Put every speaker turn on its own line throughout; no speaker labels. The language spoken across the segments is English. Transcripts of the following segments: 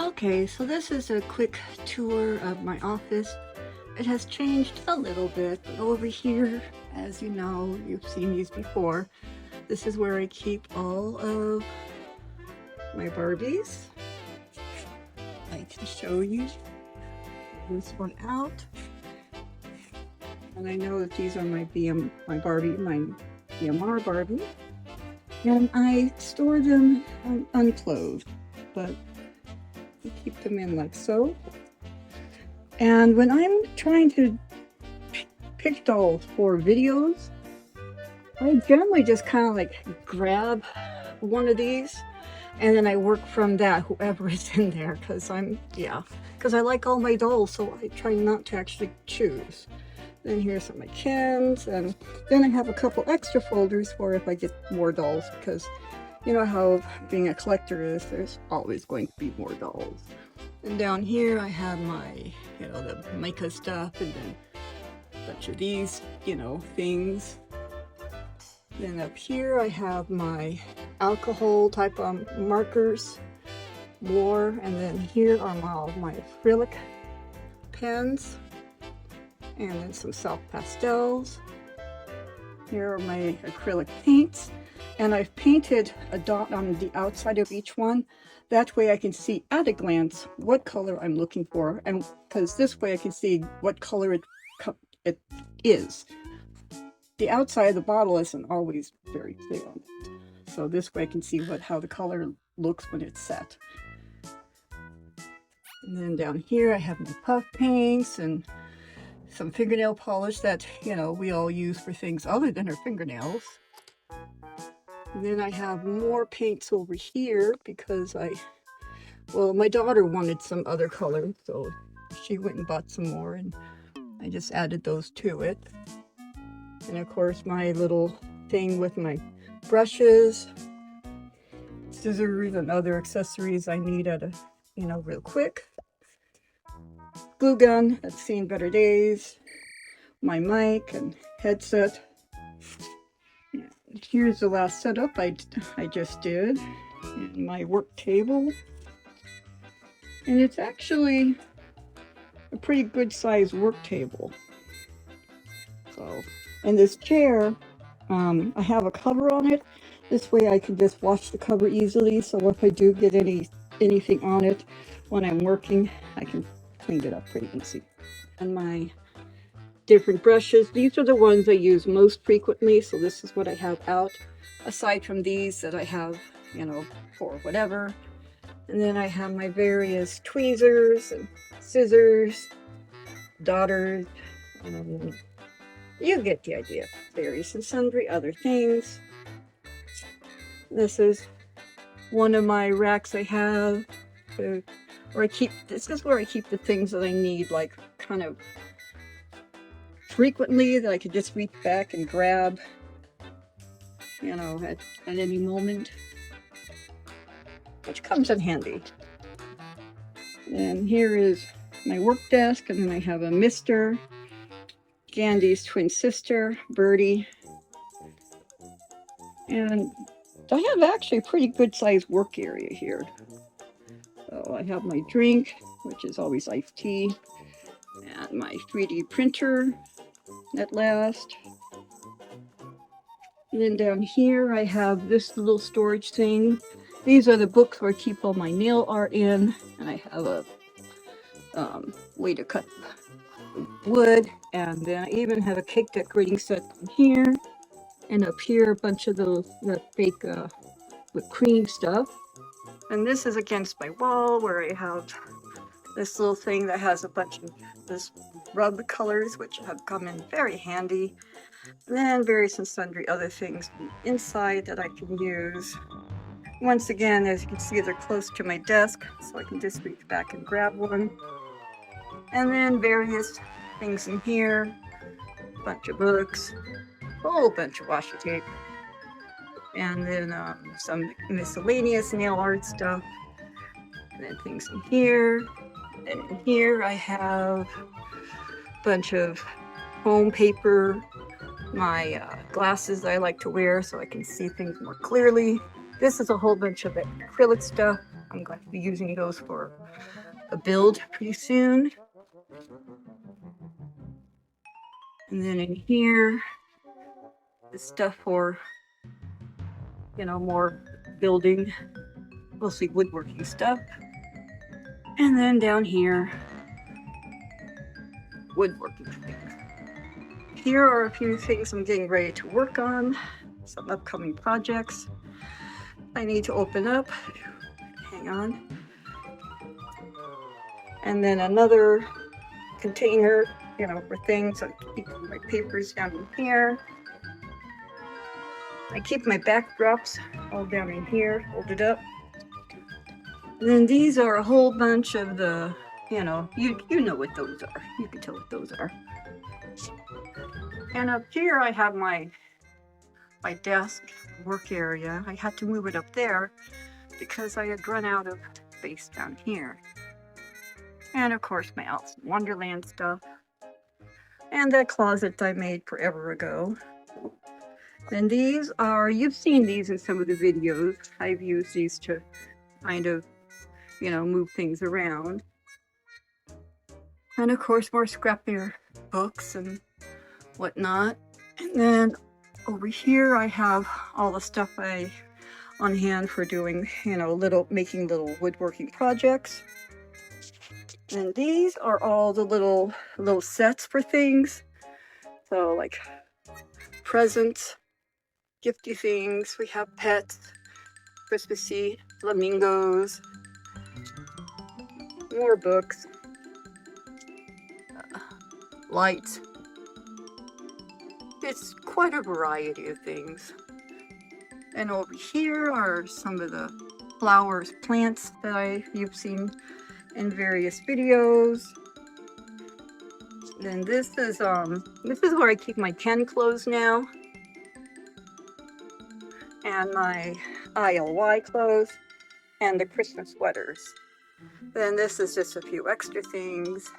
Okay, so this is a quick tour of my office. It has changed a little bit, but over here, as you know, you've seen these before, this is where I keep all of my Barbies. I can show you this one out. And I know that these are my BMR Barbie. And I store them unclothed, but I keep them in like so. And when I'm trying to pick dolls for videos, I generally just kind of like grab one of these and then I work from that, whoever is in there, because I like all my dolls, so I try not to actually choose. Then here's some of my Kens, and then I have a couple extra folders for if I get more dolls, because you know how being a collector is, there's always going to be more dolls. And down here I have my, the mica stuff, and then a bunch of these, things. Then up here I have my alcohol type of markers, more, and then here are my acrylic pens, and then some soft pastels. Here are my acrylic paints, and I've painted a dot on the outside of each one. That way I can see at a glance what color I'm looking for, and because this way I can see what color it is. The outside of the bottle isn't always very clear on it, so this way I can see how the color looks when it's set. And then down here I have my puff paints and some fingernail polish that we all use for things other than our fingernails. And then I have more paints over here because my daughter wanted some other color, so she went and bought some more, and I just added those to it. And of course my little thing with my brushes, scissors, and other accessories I need at real quick. Glue gun that's seen better days. My mic and headset. And here's the last setup I just did. And my work table. And it's actually a pretty good sized work table. So, and this chair, I have a cover on it. This way I can just wash the cover easily, so if I do get anything on it when I'm working, I can clean it up pretty easy. And my different brushes, these are the ones I use most frequently, so this is what I have out, aside from these that I have, for whatever. And then I have my various tweezers and scissors, daughters, you get the idea. Various and sundry other things. This is one of my racks I have, this is where I keep the things that I need, like kind of frequently, that I could just reach back and grab, at any moment, which comes in handy. And here is my work desk, and then I have a mister, Gandhi's twin sister, Birdie. And I have actually a pretty good sized work area here. So I have my drink, which is always iced tea, and my 3D printer at last. And then down here I have this little storage thing. These are the books where I keep all my nail art in, and I have a way to cut wood, and then I even have a cake decorating set on here, and up here a bunch of the fake whipped cream stuff. And this is against my wall where I have this little thing that has a bunch of this rub colors, which have come in very handy. And then various and sundry other things inside that I can use. Once again, as you can see, they're close to my desk, so I can just reach back and grab one. And then various things in here, a bunch of books, a whole bunch of washi tape, and then some miscellaneous nail art stuff, and then things in here. And in here I have a bunch of foam paper, my glasses I like to wear so I can see things more clearly. This is a whole bunch of acrylic stuff, I'm going to be using those for a build pretty soon. And then in here, the stuff for, you know, more building, mostly woodworking stuff. And then down here, woodworking things. Here are a few things I'm getting ready to work on, some upcoming projects I need to open up. Hang on. And then another container, you know, for things. I keep my papers down in here. I keep my backdrops all down in here, folded up. And then these are a whole bunch of the, you know know what those are. You can tell what those are. And up here I have my desk work area. I had to move it up there because I had run out of space down here. And of course my Alice in Wonderland stuff. And that closet I made forever ago. And these are, you've seen these in some of the videos. I've used these to kind of, you know, move things around. And of course more scrappier books and whatnot. And then over here I have all the stuff on hand for doing, you know, making little woodworking projects. And these are all the little sets for things. So like presents, gifty things. We have pets, Christmassy, flamingos, more books, lights. It's quite a variety of things. And over here are some of the flowers, plants that you've seen in various videos. Then this is where I keep my pen clothes now, and my ILY clothes, and the Christmas sweaters. Then this is just a few extra things,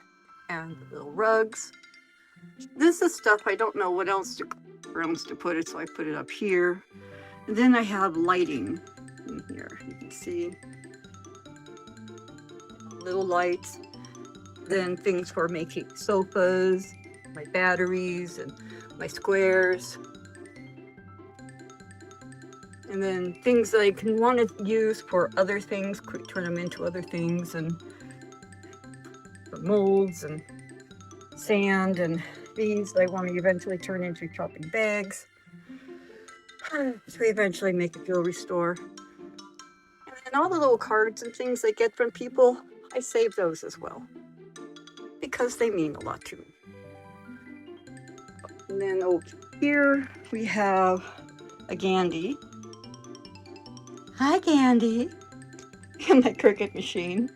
and little rugs. This is stuff I don't know where else to put it, so I put it up here. And then I have lighting in here. You can see little lights. Then things for making sofas, my batteries and my squares. And then things that I can want to use for other things, turn them into other things, and molds and sand, and these I want to eventually turn into chopping bags to eventually make a jewelry store. And then all the little cards and things I get from people, I save those as well, because they mean a lot to me. And then over here we have a Gandhi. Hi, Gandhi. And my Cricut machine.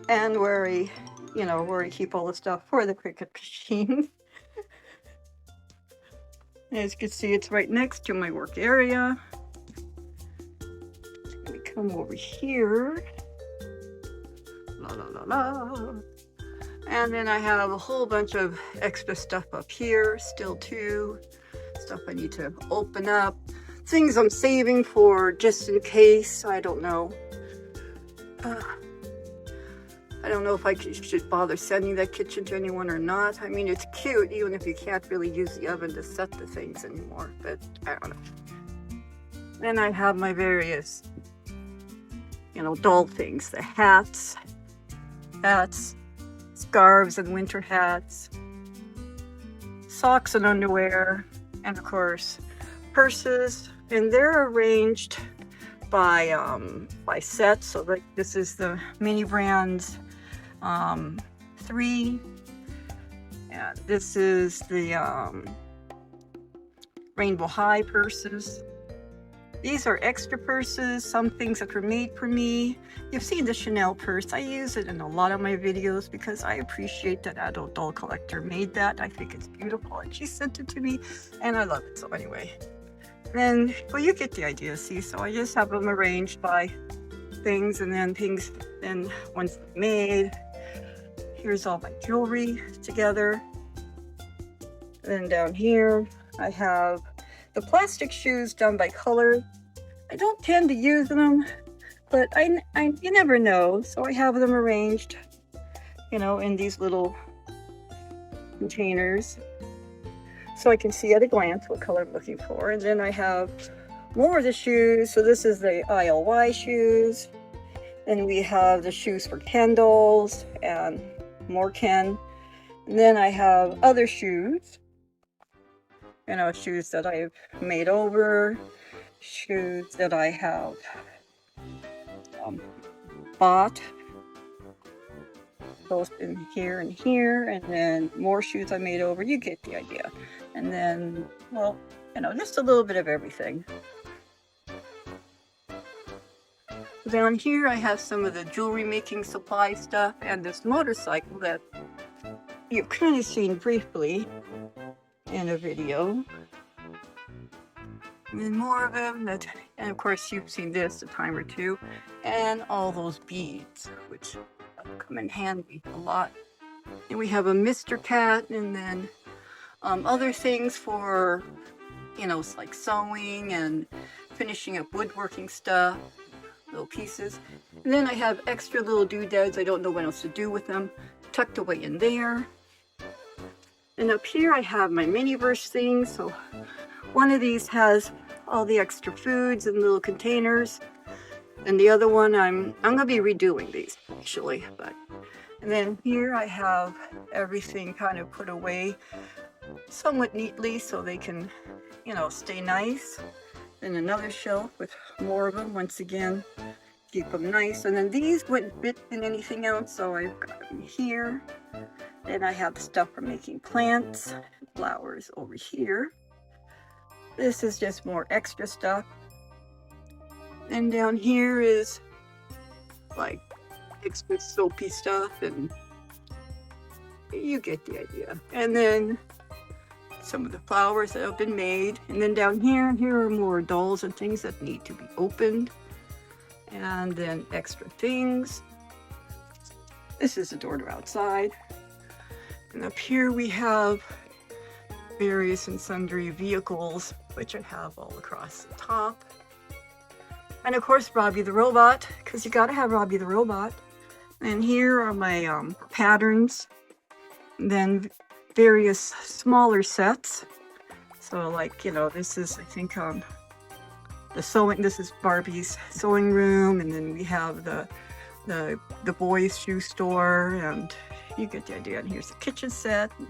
And where I keep all the stuff for the Cricut machine. As you can see, it's right next to my work area. Let me come over here. La la la la. And then I have a whole bunch of extra stuff up here still too. Stuff I need to open up. Things I'm saving for just in case. I don't know. I don't know if I should bother sending that kitchen to anyone or not. I mean, it's cute, even if you can't really use the oven to set the things anymore, but I don't know. Then I have my various, doll things, the hats, scarves and winter hats, socks and underwear, and of course, purses. And they're arranged by sets. So like this is the Miniverse 3, and this is the Rainbow High purses. These are extra purses, some things that were made for me. You've seen the Chanel purse. I use it in a lot of my videos because I appreciate that adult doll collector made that. I think it's beautiful, and she sent it to me, and I love it. So anyway, then, well, you get the idea, see? So I just have them arranged by things, and then once made, here's all my jewelry together. And then down here, I have the plastic shoes done by color. I don't tend to use them. but you never know. So I have them arranged, you know, in these little containers, so I can see at a glance what color I'm looking for. And then I have more of the shoes. So this is the ILY shoes. And we have the shoes for Ken dolls and more Ken. And then I have other shoes, you know, shoes that I've made over, shoes that I have bought, both in here and here, and then more shoes I made over. You get the idea. And then, well, you know, just a little bit of everything. Down here I have some of the jewelry making supply stuff and this motorcycle that you've kind of seen briefly in a video. And then more of them that, and of course you've seen this a time or two, and all those beads, which come in handy a lot. And we have a Mr. Cat, and then other things for, you know, like sewing and finishing up woodworking stuff, little pieces. And then I have extra little doodads. I don't know what else to do with them, tucked away in there. And up here I have my Miniverse things. So one of these has all the extra foods in little containers, and the other one I'm gonna be redoing these actually. But and then here I have everything kind of put away somewhat neatly so they can, you know, stay nice. Then another shelf with more of them, once again, keep them nice. And then these wouldn't fit in anything else, so I've got them here. Then I have stuff for making plants, flowers over here. This is just more extra stuff. And down here is like extra soapy stuff, and you get the idea. And then some of the flowers that have been made. And then down here are more dolls and things that need to be opened. And then extra things. This is the door to outside. And up here we have various and sundry vehicles, which I have all across the top. And of course, Robbie the robot, because you gotta have Robbie the robot. And here are my patterns. And then various smaller sets. So like, you know, this is, I think, the sewing, this is Barbie's sewing room, and then we have the boys' shoe store, and you get the idea. And here's the kitchen set, and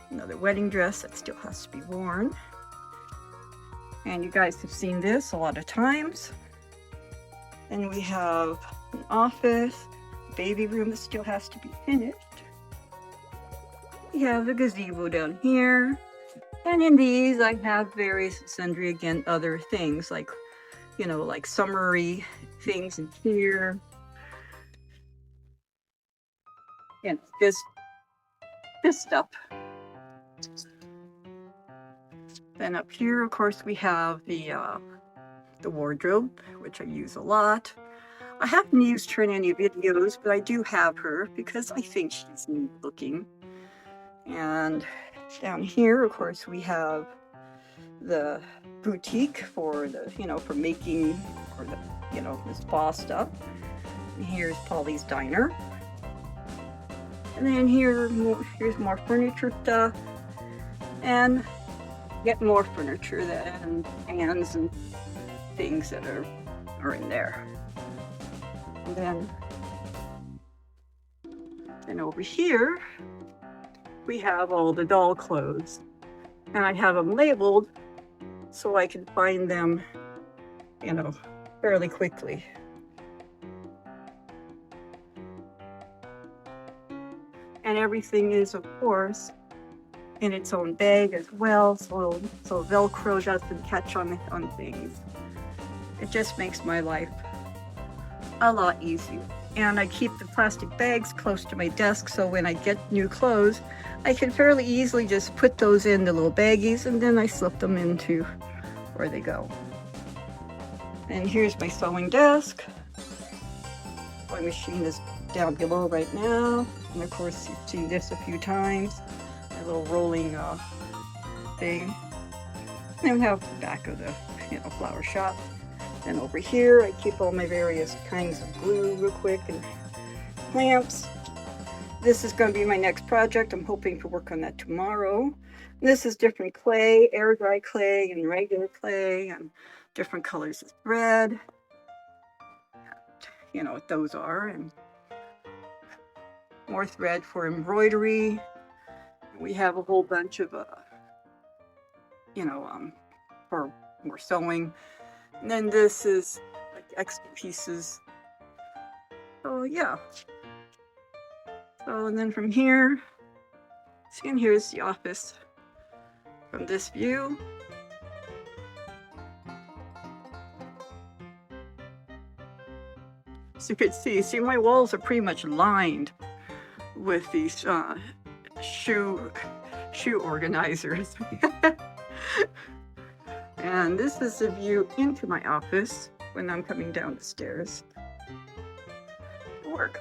another wedding dress that still has to be worn. And you guys have seen this a lot of times. And we have an office, baby room that still has to be finished. We have the gazebo down here. And in these, I have various sundry, again, other things like, you know, like summery things in here. And this stuff. Then up here, of course, we have the wardrobe, which I use a lot. I haven't used her in any videos, but I do have her because I think she's neat looking. And down here, of course, we have the boutique for the, you know, for making, for the, you know, the spa stuff. And here's Polly's Diner. And then here's more furniture stuff, and get more furniture that and fans and things that are in there. And then over here we have all the doll clothes, and I have them labeled so I can find them, you know, fairly quickly. And everything is, of course, in its own bag as well, so Velcro doesn't catch on things. It just makes my life a lot easier. And I keep the plastic bags close to my desk, so when I get new clothes, I can fairly easily just put those in the little baggies, and then I slip them into where they go. And here's my sewing desk. My machine is down below right now. And of course, you've seen this a few times. A little rolling thing. And we have the back of the, you know, flower shop. And over here, I keep all my various kinds of glue real quick and clamps. This is going to be my next project. I'm hoping to work on that tomorrow. This is different clay, air dry clay and regular clay, and different colors of thread. You know what those are, and more thread for embroidery. We have a whole bunch of, for more sewing. And then this is like extra pieces. So yeah. So, and then from here, see, and here's the office from this view. So you can see my walls are pretty much lined with these shoe organizers. And this is the view into my office when I'm coming down the stairs to work.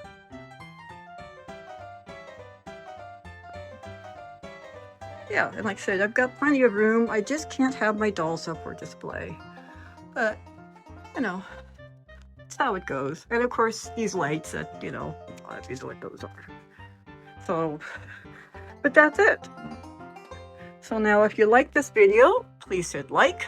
Yeah, and like I said, I've got plenty of room. I just can't have my dolls up for display. But, you know, that's how it goes. And of course, these lights that, these are what those are. So, but that's it. So now if you like this video, please hit like.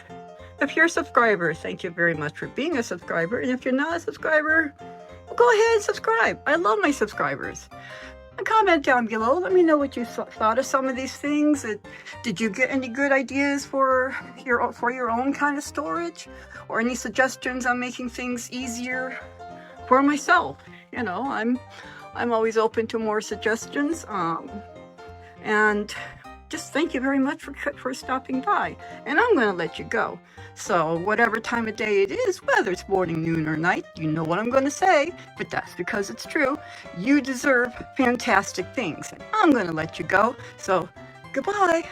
If you're a subscriber, thank you very much for being a subscriber. And if you're not a subscriber, well, go ahead and subscribe. I love my subscribers. And comment down below. Let me know what you thought of some of these things. Did you get any good ideas for your own kind of storage? Or any suggestions on making things easier for myself? I'm always open to more suggestions. And just thank you very much for stopping by. And I'm going to let you go. So whatever time of day it is, whether it's morning, noon, or night, you know what I'm going to say, but that's because it's true. You deserve fantastic things. And I'm going to let you go. So goodbye.